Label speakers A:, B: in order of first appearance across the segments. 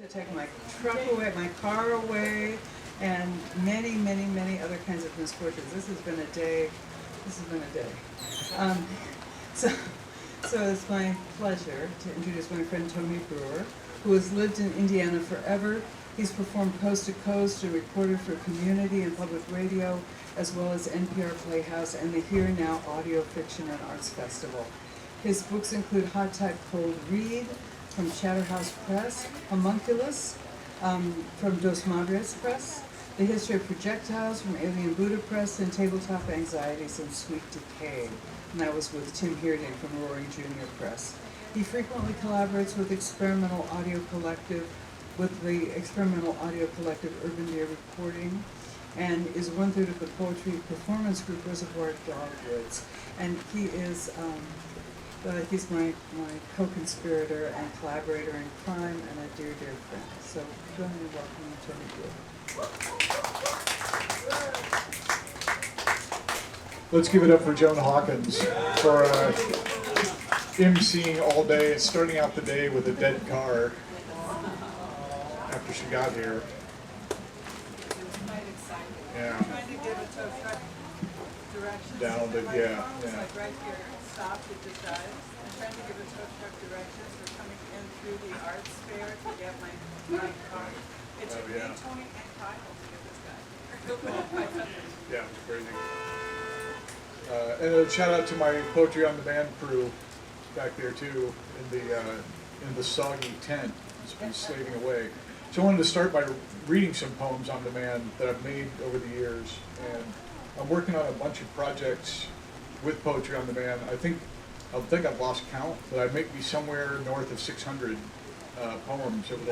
A: take my truck away, my car away, and many, many, many other kinds of misfortunes. This has been a day. Um, so, so it's my pleasure to introduce my friend Tony Brewer, who has lived in Indiana forever. He's performed coast to coast and recorded for community and public radio, as well as NPR Playhouse and the Here Now Audio Fiction and Arts Festival. His books include Hot Type Cold Read from Chatterhouse Press, Homunculus from Dos Madres Press, The History of Projectiles from Alien Buddha Press, and Tabletop Anxieties and Sweet Decay. And that was with Tim Heerding from Roaring Junior Press. He frequently collaborates with the Experimental Audio Collective Urban Deer Recording, and is one-third of the poetry performance group Reservoir Dogwoods. And he is he's my co-conspirator and collaborator in crime and a dear, dear friend. So go ahead and welcome Tony Brewer.
B: Let's give it up for Joan Hawkins for emceeing all day, starting out the day with a dead car after she got here. Yeah.
A: Trying to give a tow truck directions.
B: Down the, yeah.
A: Like right here, stopped, it just dies. I'm trying to give a tow truck directions. We're coming in through the arts fair to get my car. It took me, Tony, and Kyle to get this guy.
B: Yeah, it's crazy. And a shout out to my Poetry on Demand crew back there too, in the soggy tent. It's been slaving away. So I wanted to start by reading some poems on demand that I've made over the years, and I'm working on a bunch of projects with Poetry on Demand. I think I've lost count, but I may be somewhere north of 600 poems over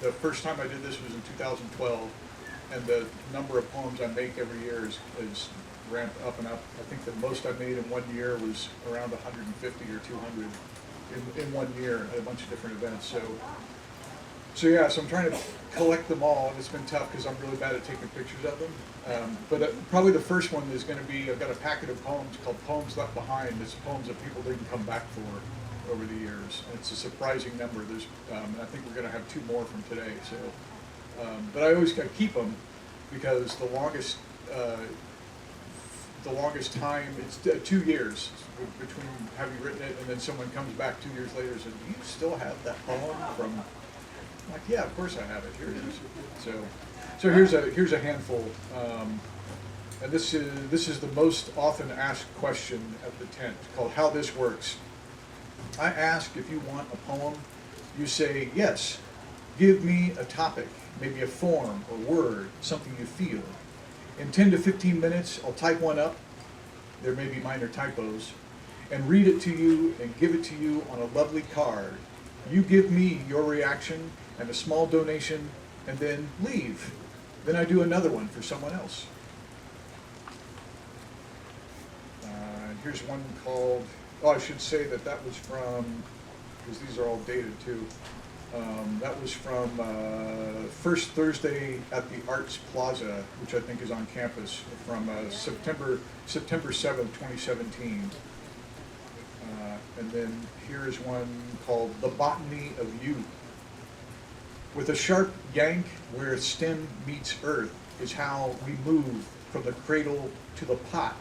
B: the first time I did this was in 2012, and the number of poems I make every year is ramped up and up. I think the most I made in 1 year was around 150 or 200 in 1 year at a bunch of different events. So I'm trying to collect them all, and it's been tough because I'm really bad at taking pictures of them. But probably the first one is going to be, I've got a packet of poems called Poems Left Behind. It's poems that people didn't come back for over the years. And it's a surprising number. I think we're going to have 2 more from today. So, but I always got to keep them because the longest time, it's 2 years between having written it and then someone comes back 2 years later and says, "Do you still have that poem from?" I'm like, yeah, of course I have it. Here it is. So here's a handful, and this is the most often asked question at the tent, called "How This Works." I ask if you want a poem. You say yes. Give me a topic, maybe a form or word, something you feel. In 10 to 15 minutes, I'll type one up. There may be minor typos, and read it to you and give it to you on a lovely card. You give me your reaction and a small donation, and then leave. Then I do another one for someone else. Here's one called, I should say that was from, because these are all dated too, that was from First Thursday at the Arts Plaza, which I think is on campus, from September 7th, 2017. And then here is one called The Botany of You. With a sharp yank where stem meets earth is how we move from the cradle to the pot.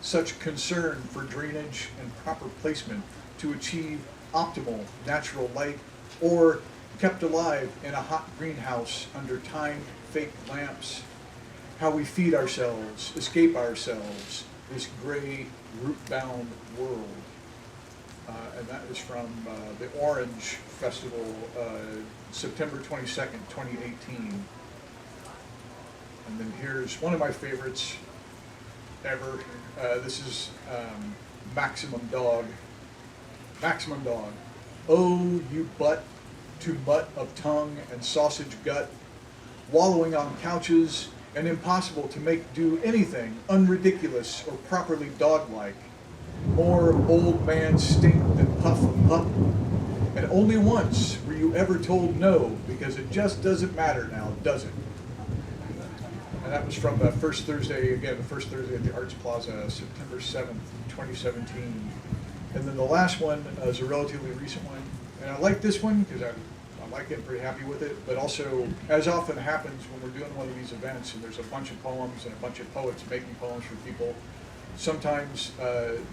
B: Such concern for drainage and proper placement to achieve optimal natural light, or kept alive in a hot greenhouse under timed fake lamps. How we feed ourselves, escape ourselves, this gray, root-bound world. And that is from the Orange Festival, September 22nd, 2018. And then here's one of my favorites ever. This is Maximum Dog. Maximum Dog. Oh, you butt to butt of tongue and sausage gut, wallowing on couches and impossible to make do anything unridiculous or properly dog-like. More old man stink than puff of pup. And only once were you ever told no, because it just doesn't matter now, does it? And that was from the first Thursday at the Arts Plaza, September 7th, 2017. And then the last one is a relatively recent one. And I like this one because I'm like it, I'm pretty happy with it, but also, as often happens when we're doing one of these events and there's a bunch of poems and a bunch of poets making poems for people, sometimes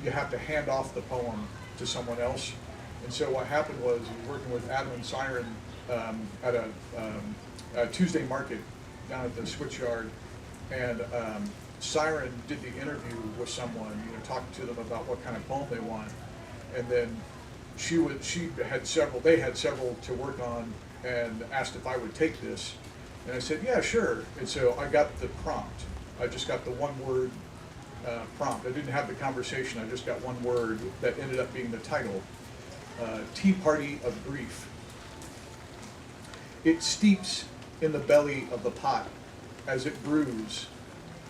B: you have to hand off the poem to someone else. And so what happened was, I was working with Adam and Siren at a Tuesday market down at the Switchyard, and Siren did the interview with someone, talked to them about what kind of poem they want, and then they had several to work on, and asked if I would take this, and I said, yeah, sure. And so I got the prompt. I just got the one word prompt. I didn't have the conversation. I just got one word that ended up being the title, Tea Party of Grief. It steeps in the belly of the pot as it brews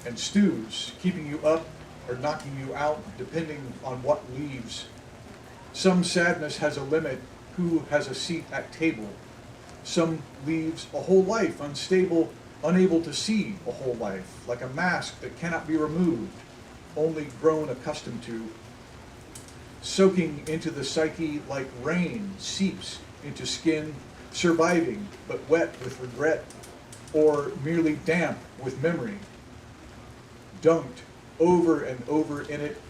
B: and stews, keeping you up or knocking you out, depending on what leaves. Some sadness has a limit, who has a seat at table. Some leaves a whole life unstable, unable to see a whole life, like a mask that cannot be removed, only grown accustomed to. Soaking into the psyche like rain seeps into skin, surviving but wet with regret, or merely damp with memory. Dunked over and over in it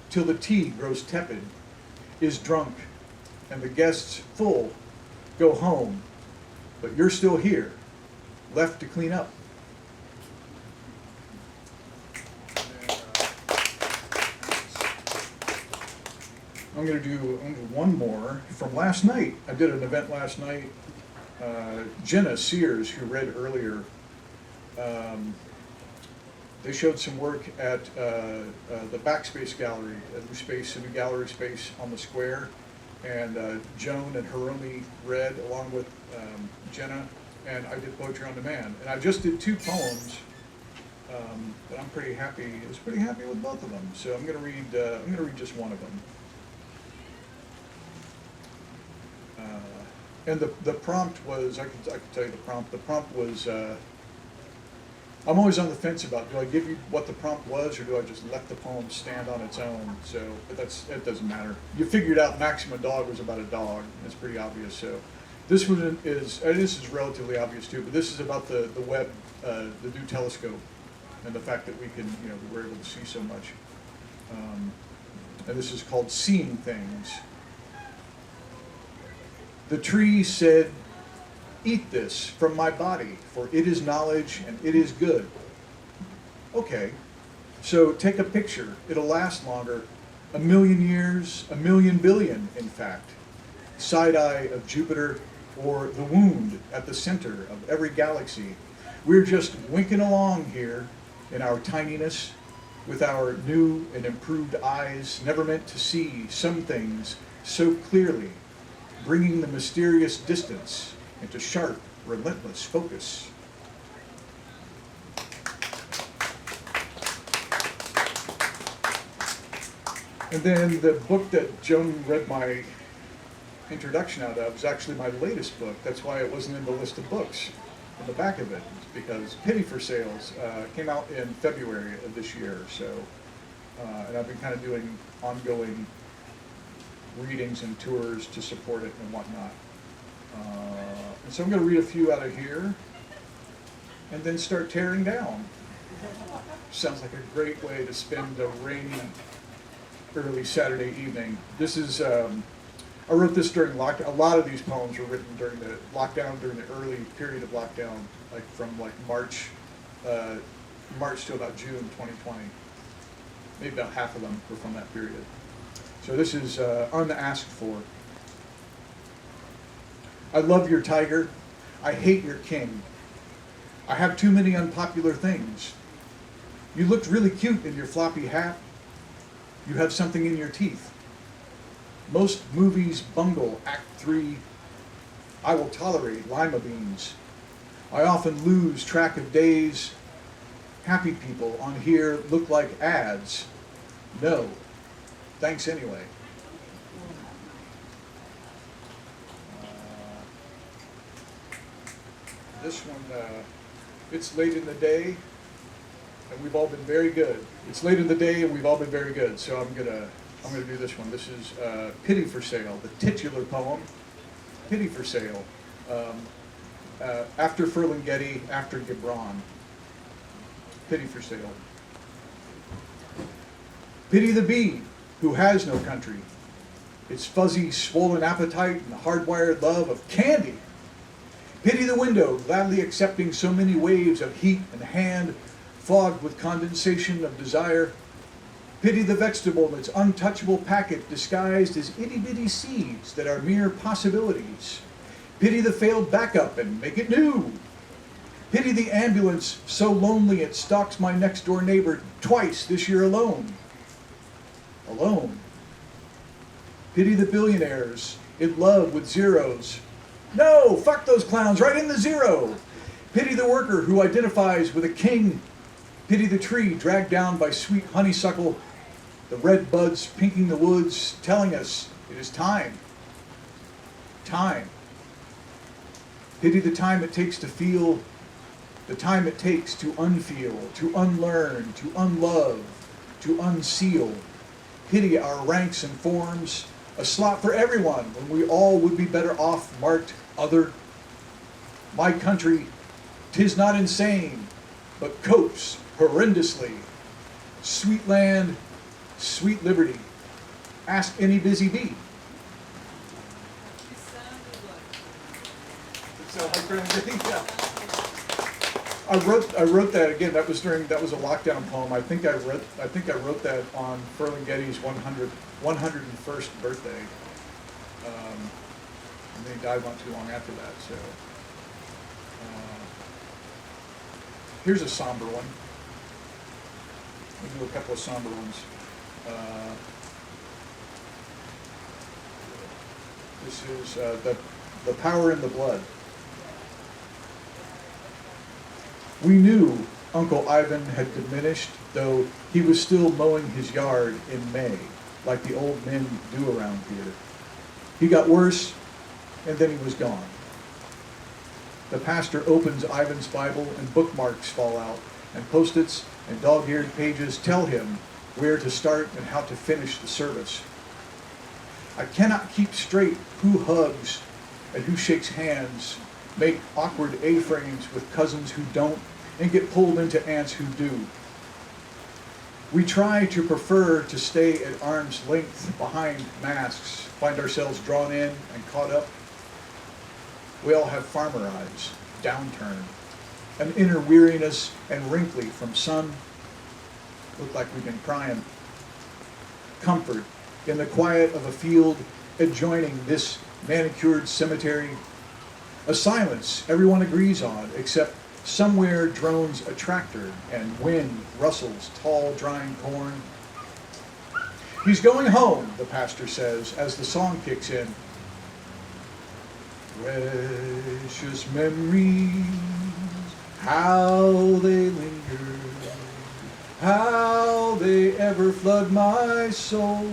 B: till the tea grows tepid, is drunk, and the guests full go home, but you're still here, left to clean up. I'm going to do one more from last night. I did an event last night. Jenna Sears, who read earlier, they showed some work at the Backspace Gallery, a new gallery space on the square. And Joan and Hiromi read along with Jenna, and I did Poetry on Demand. And I just did 2 poems, but I'm pretty happy. I was pretty happy with both of them. So I'm going to read just one of them. And the prompt was, I can tell you the prompt. The prompt was, I'm always on the fence about, do I give you what the prompt was, or do I just let the poem stand on its own? So, but it doesn't matter. You figured out Maximum Dog was about a dog. It's pretty obvious. So this one this is relatively obvious too, but this is about the Webb, the new telescope, and the fact that we can, we're able to see so much. And this is called Seeing Things. The tree said, "Eat this from my body, for it is knowledge and it is good." Okay, so take a picture. It'll last longer. 1,000,000 years, 1,000,000 billion, in fact. Side-eye of Jupiter, or the wound at the center of every galaxy. We're just winking along here in our tininess, with our new and improved eyes, never meant to see some things so clearly, bringing the mysterious distance into sharp, relentless focus. And then the book that Joan read my introduction out of is actually my latest book. That's why it wasn't in the list of books on the back of it, because Pity for Sales came out in February of this year. So, and I've been kind of doing ongoing readings and tours to support it and whatnot. And so I'm going to read a few out of here and then start tearing down. Sounds like a great way to spend a rainy early Saturday evening. This is, I wrote this during lockdown. A lot of these poems were written during the lockdown, during the early period of lockdown, like from March to about June 2020. Maybe about half of them were from that period. So this is Unasked For. I love your tiger. I hate your king. I have too many unpopular things. You looked really cute in your floppy hat. You have something in your teeth. Most movies bungle Act 3. I will tolerate lima beans. I often lose track of days. Happy people on here look like ads. No. Thanks anyway. This one, it's late in the day, and we've all been very good. It's late in the day, and we've all been very good. So I'm gonna do this one. This is Pity for Sale, the titular poem. Pity for Sale. After Ferlinghetti, after Gibran. Pity for sale. Pity the bee who has no country, its fuzzy, swollen appetite and hardwired love of candy. Pity the window, gladly accepting so many waves of heat and hand, fogged with condensation of desire. Pity the vegetable, its untouchable packet disguised as itty-bitty seeds that are mere possibilities. Pity the failed backup and make it new. Pity the ambulance, so lonely it stalks my next-door neighbor twice this year alone. Alone. Pity the billionaires, in love with zeros. No, fuck those clowns, right in the zero. Pity the worker who identifies with a king. Pity the tree dragged down by sweet honeysuckle, the red buds pinking the woods, telling us it is time. Time. Pity the time it takes to feel, the time it takes to unfeel, to unlearn, to unlove, to unseal. Pity our ranks and forms, a slot for everyone when we all would be better off marked other. My country, 'tis not insane, but copes horrendously. Sweet land, sweet liberty. Ask any busy bee. I wrote that again. That was a lockdown poem. I think I wrote that on Ferlinghetti's 101st birthday. And then he died not too long after that. So here's a somber one. We'll do a couple of somber ones. This is the power in the blood. We knew Uncle Ivan had diminished, though he was still mowing his yard in May, like the old men do around here. He got worse, and then he was gone. The pastor opens Ivan's Bible, and bookmarks fall out, and Post-its and dog-eared pages tell him where to start and how to finish the service. I cannot keep straight who hugs and who shakes hands, make awkward A-frames with cousins who don't, and get pulled into aunts who do. We try to prefer to stay at arm's length behind masks, find ourselves drawn in and caught up. We all have farmer eyes, downturned, an inner weariness and wrinkly from sun. Look like we've been crying. Comfort in the quiet of a field adjoining this manicured cemetery. A silence everyone agrees on, except somewhere drones a tractor and wind rustles tall drying corn. He's going home, the pastor says as the song kicks in. Precious memories, how they linger, how they ever flood my soul.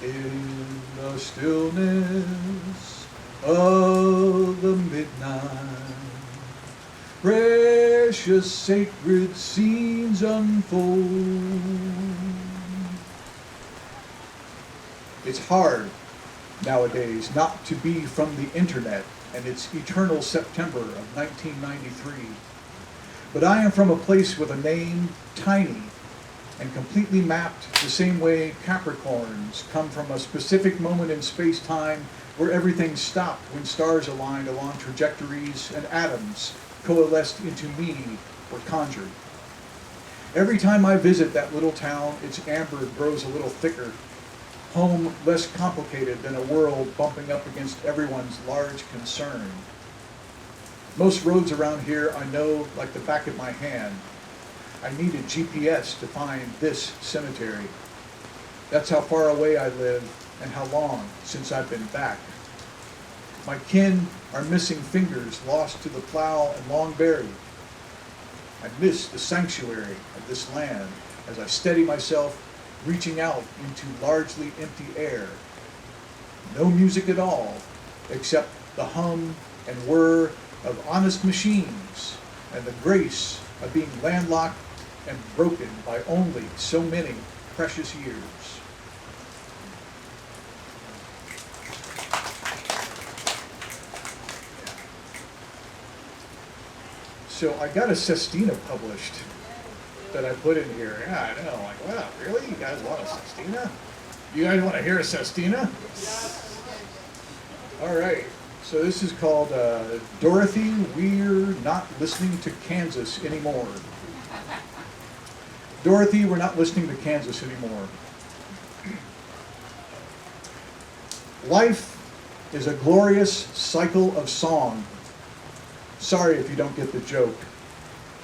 B: In the stillness of the midnight, precious sacred scenes unfold. It's hard nowadays not to be from the internet and its eternal September of 1993. But I am from a place with a name, tiny, and completely mapped the same way Capricorns come from a specific moment in space-time where everything stopped when stars aligned along trajectories and atoms coalesced into me or conjured. Every time I visit that little town, its amber grows a little thicker, home less complicated than a world bumping up against everyone's large concern. Most roads around here I know like the back of my hand. I needed GPS to find this cemetery. That's how far away I live and how long since I've been back. My kin are missing fingers lost to the plow and long buried. I miss the sanctuary of this land as I steady myself reaching out into largely empty air. No music at all, except the hum and whir of honest machines and the grace of being landlocked and broken by only so many precious years. So I got a sestina published that I put in here. Yeah, I know. Like, wow, really? You guys want a sestina? You guys want to hear a sestina? All right. So this is called Dorothy, We're Not Listening to Kansas Anymore. Dorothy, we're not listening to Kansas anymore. Life is a glorious cycle of song. Sorry if you don't get the joke.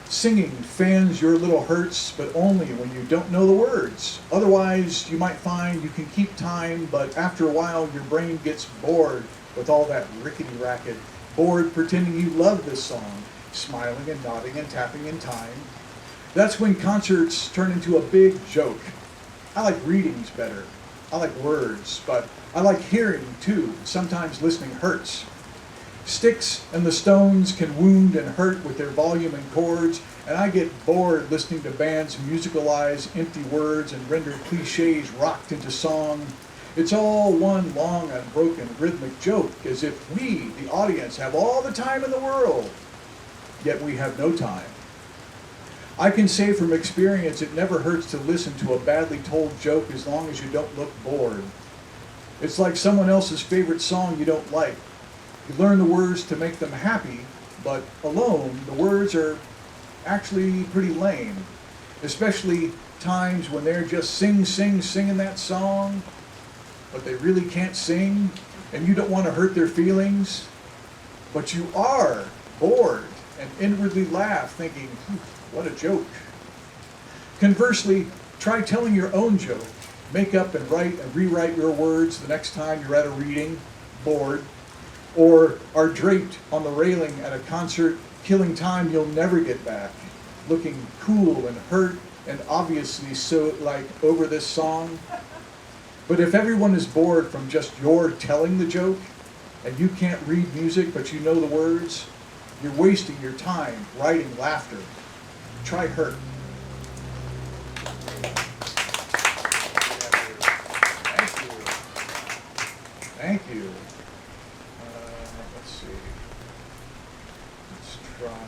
B: Singing fans your little hurts, but only when you don't know the words. Otherwise, you might find you can keep time, but after a while your brain gets bored with all that rickety-racket. Bored pretending you love this song, smiling and nodding and tapping in time. That's when concerts turn into a big joke. I like readings better. I like words, but I like hearing too. Sometimes listening hurts. Styx and the Stones can wound and hurt with their volume and chords, and I get bored listening to bands musicalize empty words and render cliches rocked into song. It's all one long unbroken rhythmic joke, as if we, the audience, have all the time in the world, yet we have no time. I can say from experience it never hurts to listen to a badly told joke as long as you don't look bored. It's like someone else's favorite song you don't like. You learn the words to make them happy, but alone, the words are actually pretty lame. Especially times when they're just singing that song, but they really can't sing, and you don't want to hurt their feelings, but you are bored and inwardly laugh, thinking, what a joke. Conversely, try telling your own joke. Make up and write and rewrite your words the next time you're at a reading, bored, or are draped on the railing at a concert, killing time you'll never get back, looking cool and hurt and obviously so like over this song. But if everyone is bored from just your telling the joke, and you can't read music but you know the words, you're wasting your time writing laughter. Try hurt. Thank you. Thank you. Let's see. Let's try.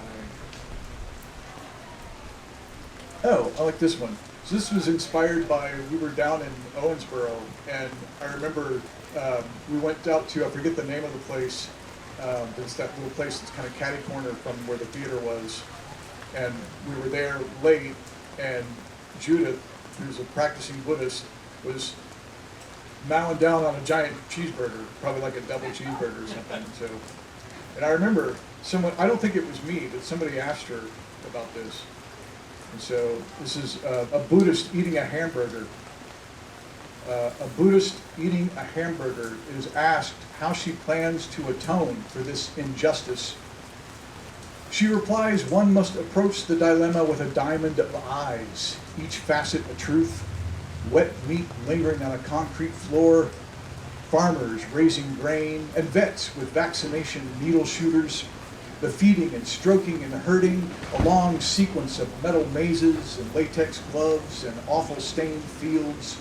B: Oh, I like this one. So this was inspired by, we were down in Owensboro, and I remember we went out to, I forget the name of the place, it's that little place that's kind of catty corner from where the theater was. And we were there late, and Judith, who's a practicing Buddhist, was mowing down on a giant cheeseburger, probably like a double cheeseburger or something. So, and I remember someone, I don't think it was me, but somebody asked her about this. And so this is a Buddhist eating a hamburger. A Buddhist eating a hamburger is asked how she plans to atone for this injustice. She replies, one must approach the dilemma with a diamond of eyes, each facet a truth, wet meat lingering on a concrete floor, farmers raising grain, and vets with vaccination needle shooters, the feeding and stroking and herding, a long sequence of metal mazes and latex gloves and awful stained fields,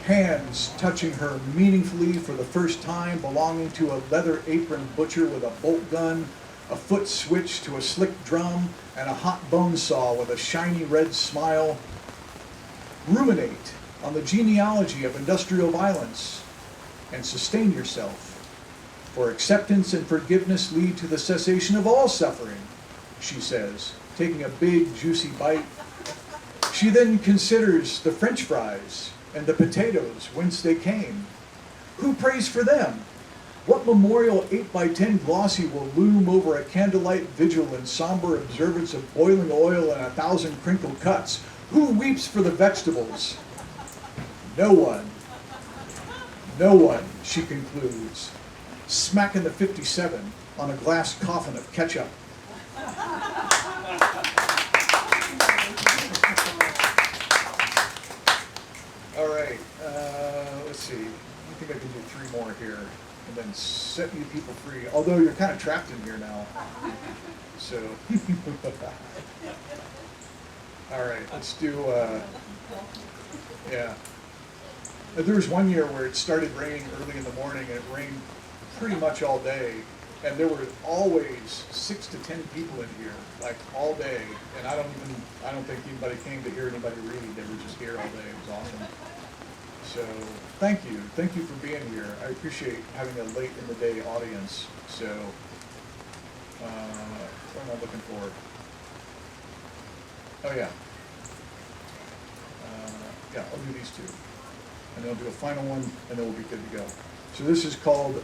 B: hands touching her meaningfully for the first time belonging to a leather apron butcher with a bolt gun, a foot switch to a slick drum, and a hot bone saw with a shiny red smile. Ruminate on the genealogy of industrial violence and sustain yourself. For acceptance and forgiveness lead to the cessation of all suffering, she says, taking a big, juicy bite. She then considers the French fries and the potatoes whence they came. Who prays for them? What memorial 8x10 glossy will loom over a candlelight vigil in somber observance of boiling oil and 1,000 crinkled cuts? Who weeps for the vegetables? No one. No one, she concludes, smacking the 57 on a glass coffin of ketchup. All right, let's see. I think I can do 3 more here and then set you people free. Although you're kind of trapped in here now. So, all right, let's do, yeah. There was one year where it started raining early in the morning, and it rained pretty much all day. and there were always 6 to 10 people in here, like all day, and I don't think anybody came to hear anybody read, they were just here all day, it was awesome. So, thank you for being here, I appreciate having a late in the day audience, so, what am I looking for? Oh yeah. Yeah, I'll do these two, and then I'll do a final one, and then we'll be good to go. So this is called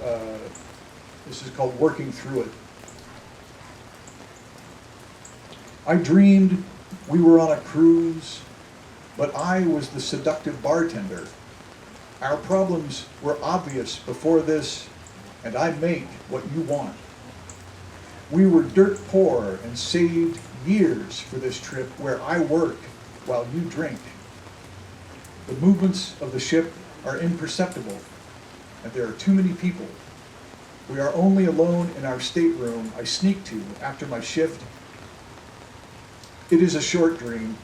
B: Working Through It. I dreamed we were on a cruise, but I was the seductive bartender. Our problems were obvious before this, and I make what you want. We were dirt poor and saved years for this trip where I work while you drink. The movements of the ship are imperceptible, and there are too many people. We are only alone in our stateroom I sneak to after my shift. It is a short dream,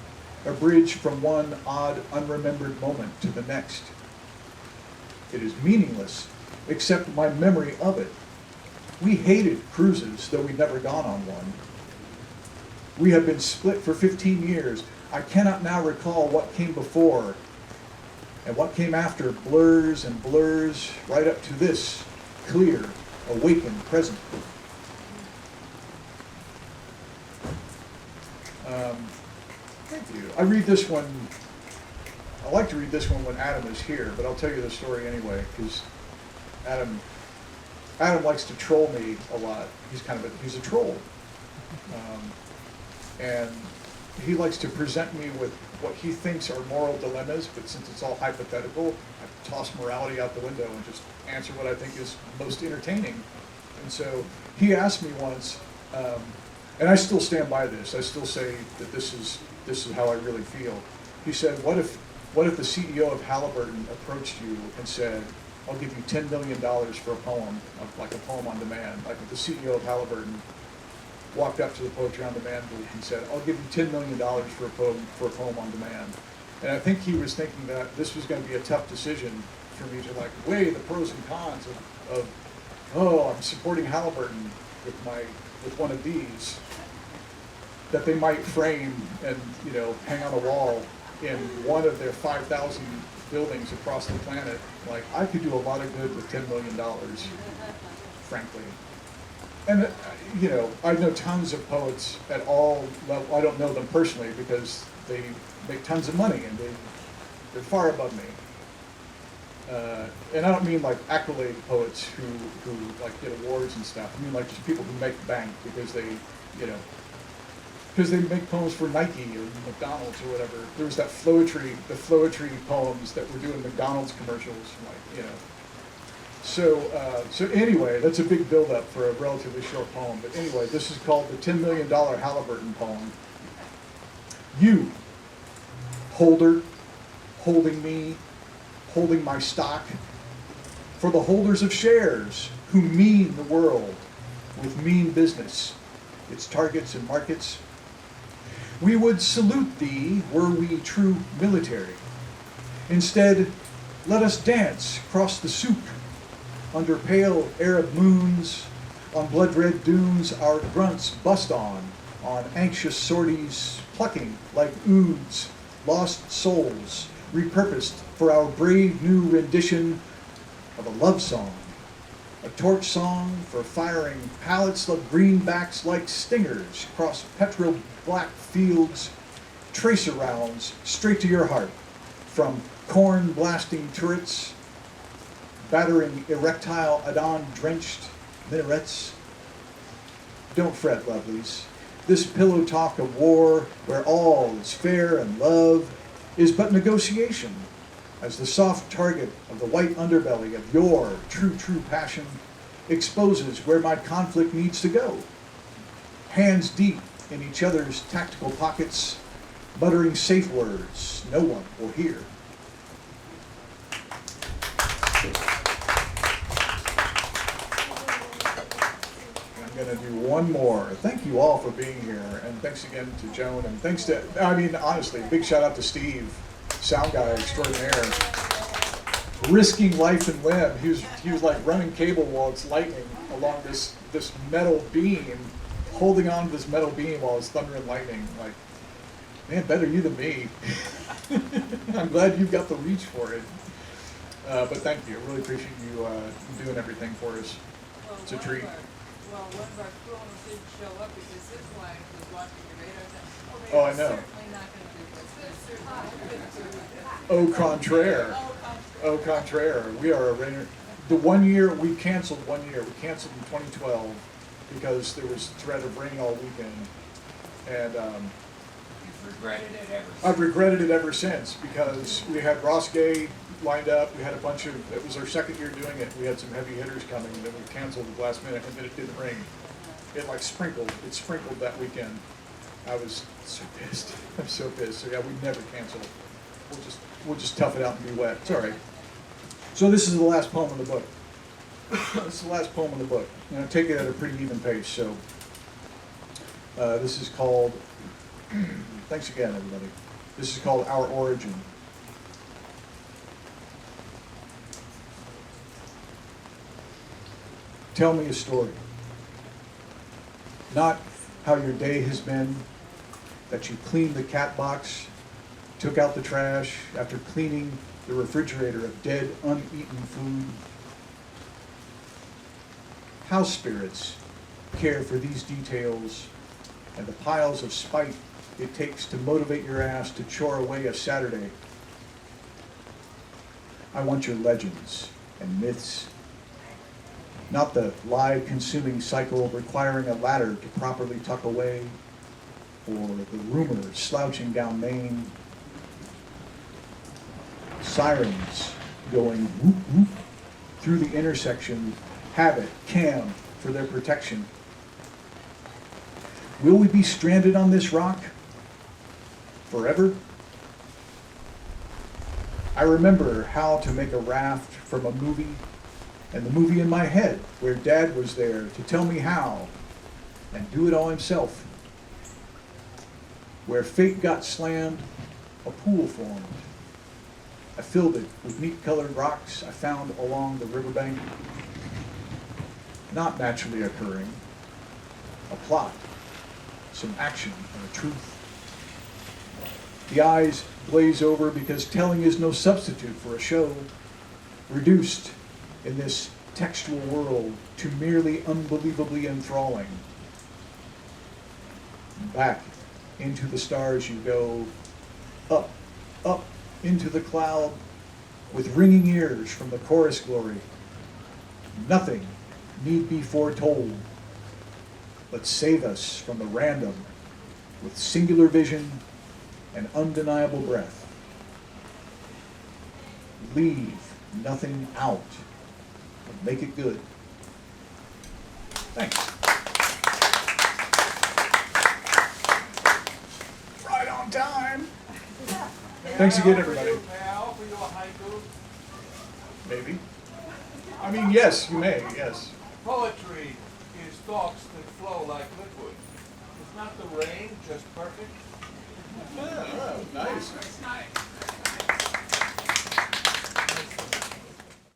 B: a bridge from one odd, unremembered moment to the next. It is meaningless, except my memory of it. We hated cruises, though we'd never gone on one. We have been split for 15 years. I cannot now recall what came before, and what came after blurs and blurs right up to this clear, awakened present. Thank you. I read this one, I like to read this one when Adam is here, but I'll tell you the story anyway, because Adam likes to troll me a lot. He's a troll. And he likes to present me with what he thinks are moral dilemmas, but since it's all hypothetical, I toss morality out the window and just answer what I think is most entertaining. And so he asked me once, and I still stand by this, I still say that this is how I really feel. He said, what if the CEO of Halliburton approached you and said, I'll give you $10 million for a poem, like a poem on demand, like if the CEO of Halliburton walked up to the Poetry on Demand booth and said, I'll give you $10 million for a poem on demand. And I think he was thinking that this was going to be a tough decision for me to like weigh the pros and cons of I'm supporting Halliburton with one of these that they might frame and hang on a wall in one of their 5,000 buildings across the planet. Like, I could do a lot of good with $10 million, frankly. And, I know tons of poets at all levels. I don't know them personally because they make tons of money and they're far above me. And I don't mean like accolade poets who like get awards and stuff. I mean like just people who make bank because they make poems for Nike or McDonald's or whatever. There was that the Floetry poems that were doing McDonald's commercials, So anyway, that's a big build-up for a relatively short poem. But anyway, this is called the $10 million Halliburton poem. You, holder, holding me, holding my stock, for the holders of shares who mean the world with mean business, its targets and markets. We would salute thee were we true military. Instead, let us dance across the soup under pale Arab moons, on blood-red dunes our grunts bust on anxious sorties, plucking like oods, lost souls, repurposed for our brave new rendition of a love song, a torch song for firing pallets of greenbacks like stingers across petro-black fields, tracer rounds straight to your heart, from corn-blasting turrets, battering erectile Adon-drenched minarets. Don't fret, lovelies. This pillow talk of war, where all is fair and love, is but negotiation, as the soft target of the white underbelly of your true passion exposes where my conflict needs to go. Hands deep in each other's tactical pockets, muttering safe words no one will hear. I'm going to do one more. Thank you all for being here, and thanks again to Joan, and thanks to, honestly, big shout out to Steve, sound guy extraordinaire, risking life and limb. He was like running cable while it's lightning along this metal beam, holding on to this metal beam while it's thunder and lightning. Like, man, better you than me. I'm glad you've got the reach for it. But thank you. I really appreciate you doing everything for us.
C: Well,
B: It's a treat.
C: One of our crew members didn't show up because his wife was watching the radar.
B: Oh, I know.
C: Certainly not going to do this. They're certainly not going to do this.
B: Au contraire. Au contraire. We are a rainer. The 1 year, we canceled 1 year. We canceled in 2012 because there was threat of rain all weekend. And
D: You've regretted it ever since.
B: I've regretted it ever since because we had Ross Gay lined up. We had a bunch of, it was our second year doing it. We had some heavy hitters coming and then we canceled at the last minute and then it didn't rain. It like sprinkled. It sprinkled that weekend. I was so pissed. I'm so pissed. So yeah, we never cancel. We'll just tough it out and be wet. It's all right. So this is the last poem in the book. This is the last poem in the book. And I take it at a pretty even pace. So this is called, thanks again, everybody. This is called Our Origin. Tell me a story. Not how your day has been, that you cleaned the cat box, took out the trash after cleaning the refrigerator of dead, uneaten food. House spirits care for these details and the piles of spite it takes to motivate your ass to chore away a Saturday. I want your legends and myths, not the lie-consuming cycle requiring a ladder to properly tuck away, or the rumor slouching down Main. Sirens going whoop whoop through the intersection, habit, cam for their protection. Will we be stranded on this rock forever? I remember how to make a raft from a movie, and the movie in my head where Dad was there to tell me how, and do it all himself. Where fate got slammed, a pool formed. I filled it with neat colored rocks I found along the riverbank. Not naturally occurring. A plot, some action, and a truth. The eyes glaze over because telling is no substitute for a show, reduced in this textual world to merely unbelievably enthralling. Back into the stars you go, up, up into the cloud, with ringing ears from the chorus glory. Nothing need be foretold, but save us from the random with singular vision and undeniable breath. Leave nothing out, but make it good. Thanks. Right on time. Thanks again, everybody.
D: May I offer you a haiku?
B: Maybe. I mean, yes, you may, yes.
D: Poetry is thoughts that flow like liquid. Is not the rain just perfect?
B: Oh, nice.